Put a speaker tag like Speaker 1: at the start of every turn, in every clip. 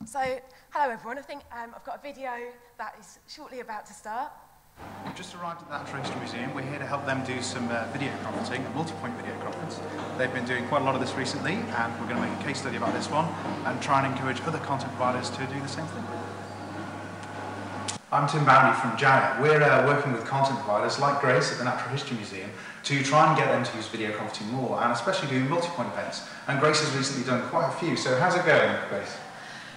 Speaker 1: So, hello everyone. I think I've got a video that is shortly about to start.
Speaker 2: We've just arrived at the Natural History Museum. We're here to help them do some video conferencing, a multi-point video conference. They've been doing quite a lot of this recently, and we're going to make a case study about this one and try and encourage other content providers to do the same thing. I'm Tim Bowney from Janet. We're working with content providers like Grace at the Natural History Museum to try and get them to use video conferencing more, and especially doing multi-point events. And Grace has recently done quite a few, so how's it going, Grace?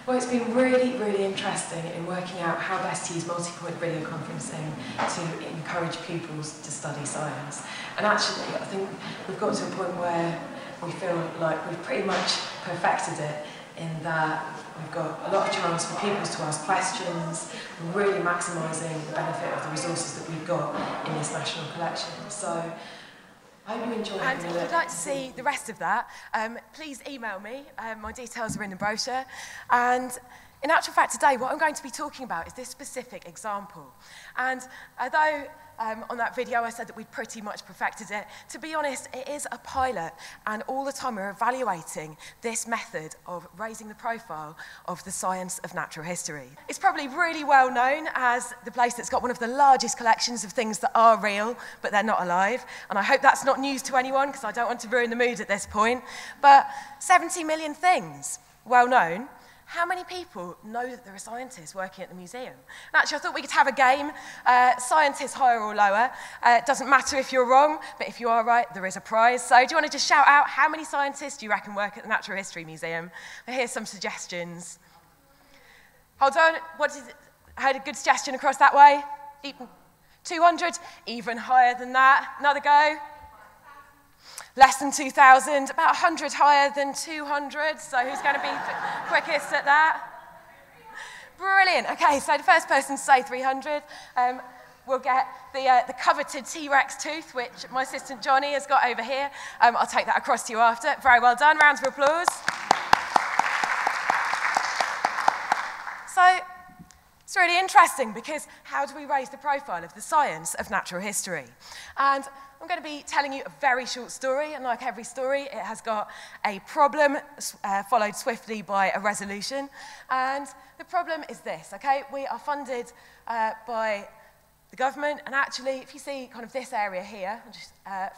Speaker 3: Well, it's been really interesting in working out how best to use multi-point video conferencing to encourage pupils to study science. And actually, I think we've got to a point where we feel like we've pretty much perfected it in that we've got a lot of chance for pupils to ask questions, really maximising the benefit of the resources that we've got in this national collection. So I hope you enjoy it.
Speaker 1: And if you'd like to see the rest of that, please email me. My details are in the brochure. And in actual fact, today, what I'm going to be talking about is this specific example. And although on that video I said that we'd pretty much perfected it, to be honest, it is a pilot. And all the time we're evaluating this method of raising the profile of the science of natural history. It's probably really well known as the place that's got one of the largest collections of things that are real, but they're not alive. And I hope that's not news to anyone, because I don't want to ruin the mood at this point. But 70 million things, well known. How many people know that there are scientists working at the museum? And actually, I thought we could have a game. Scientists higher or lower. It doesn't matter if you're wrong, but if you are right, there is a prize. So do you want to just shout out how many scientists do you reckon work at the Natural History Museum? Here's some suggestions. Hold on. What is it? I heard a good suggestion across that way. 200? Even higher than that. Another go. Less than 2,000, about 100 higher than 200, so who's going to be quickest at that? Brilliant. Okay, so the first person to say 300 will get the coveted T-Rex tooth, which my assistant Johnny has got over here. I'll take that across to you after. Very well done. Rounds of applause. So it's really interesting, because how do we raise the profile of the science of natural history? And I'm going to be telling you a very short story, and like every story, it has got a problem followed swiftly by a resolution. And the problem is this, okay? We are funded by the government, and actually, if you see kind of this area here, just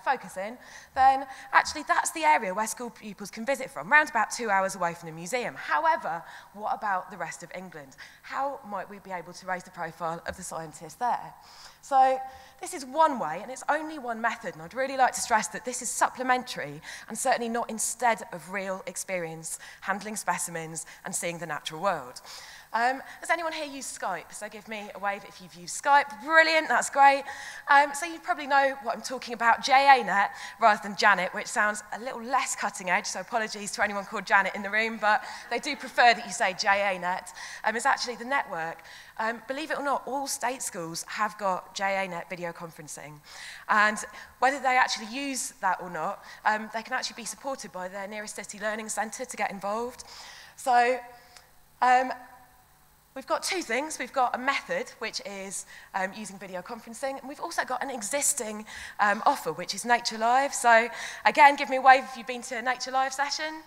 Speaker 1: focus in, then actually that's the area where school pupils can visit from, around about 2 hours away from the museum. However, what about the rest of England? How might we be able to raise the profile of the scientists there? So this is one way, and it's only one method, and I'd really like to stress that this is supplementary and certainly not instead of real experience handling specimens and seeing the natural world. Has anyone here used Skype? So give me a wave if you've used Skype. Brilliant, that's great. So you probably know what I'm talking about, JANet rather than Janet, which sounds a little less cutting edge, so apologies to anyone called Janet in the room, but they do prefer that you say JANet. It's actually the network. Believe it or not, all state schools have got JANet video conferencing. And whether they actually use that or not, they can actually be supported by their nearest city learning centre to get involved. So we've got two things. We've got a method, which is using video conferencing, and we've also got an existing offer, which is Nature Live. So again, give me a wave if you've been to a Nature Live session.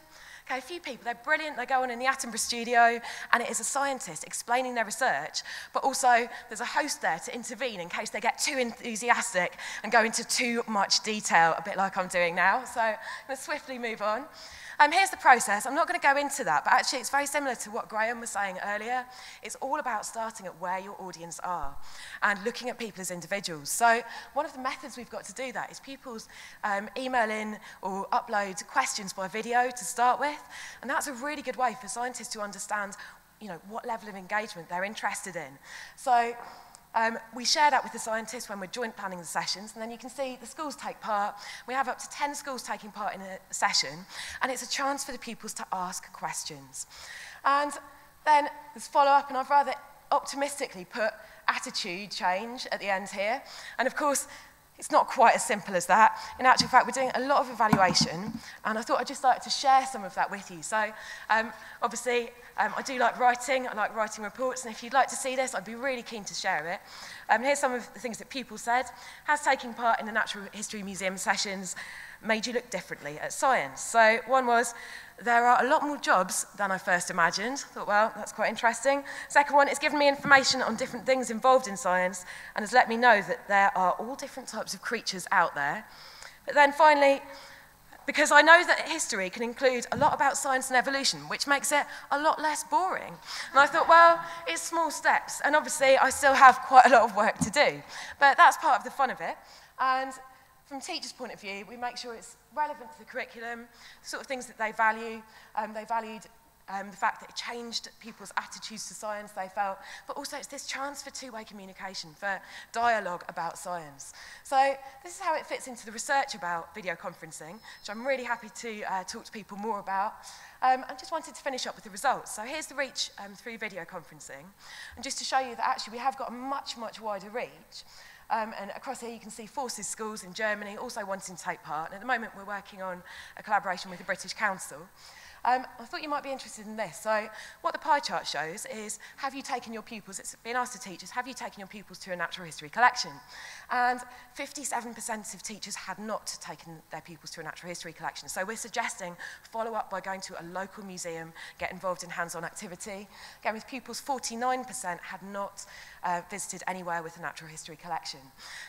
Speaker 1: Okay, a few people, they're brilliant, they go on in the Attenborough studio, and it is a scientist explaining their research, but also there's a host there to intervene in case they get too enthusiastic and go into too much detail, a bit like I'm doing now. So let's swiftly move on. Here's the process. I'm not going to go into that, but actually it's very similar to what Graham was saying earlier. It's all about starting at where your audience are and looking at people as individuals. So one of the methods we've got to do that is pupils email in or upload questions by video to start with, and that's a really good way for scientists to understand, you know, what level of engagement they're interested in. So we share that with the scientists when we're joint planning the sessions, and then you can see the schools take part. We have up to 10 schools taking part in a session, and it's a chance for the pupils to ask questions. And then there's follow-up, and I've rather optimistically put attitude change at the end here. And of course, it's not quite as simple as that. In actual fact, we're doing a lot of evaluation, and I thought I'd just like to share some of that with you. So obviously, I do like writing. I like writing reports, and if you'd like to see this, I'd be really keen to share it. Here's some of the things that people said. Has taking part in the Natural History Museum sessions made you look differently at science. So one was, there are a lot more jobs than I first imagined. Thought, well, that's quite interesting. Second one, it's given me information on different things involved in science and has let me know that there are all different types of creatures out there. But then finally, because I know that history can include a lot about science and evolution, which makes it a lot less boring. And I thought, well, it's small steps, and obviously I still have quite a lot of work to do. But that's part of the fun of it. And from teachers' point of view, we make sure it's relevant to the curriculum, the sort of things that they value. They valued the fact that it changed people's attitudes to science, they felt, but also it's this chance for two-way communication, for dialogue about science. So this is how it fits into the research about video conferencing, which I'm really happy to talk to people more about. I just wanted to finish up with the results. So here's the reach through video conferencing, and just to show you that actually we have got a much, much wider reach. And across here you can see Forces schools in Germany also wanting to take part, and at the moment we're working on a collaboration with the British Council. I thought you might be interested in this. So what the pie chart shows is, have you taken your pupils, it's been asked to teachers, have you taken your pupils to a natural history collection? And 57% of teachers had not taken their pupils to a natural history collection. So we're suggesting follow up by going to a local museum, get involved in hands-on activity. Again, with pupils, 49% had not visited anywhere with a natural history collection.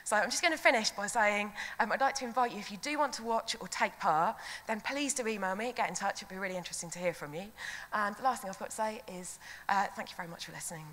Speaker 1: So I'm just going to finish by saying, I'd like to invite you, if you do want to watch or take part, then please do email me, get in touch, it'd be really interesting to hear from you. And the last thing I've got to say is thank you very much for listening.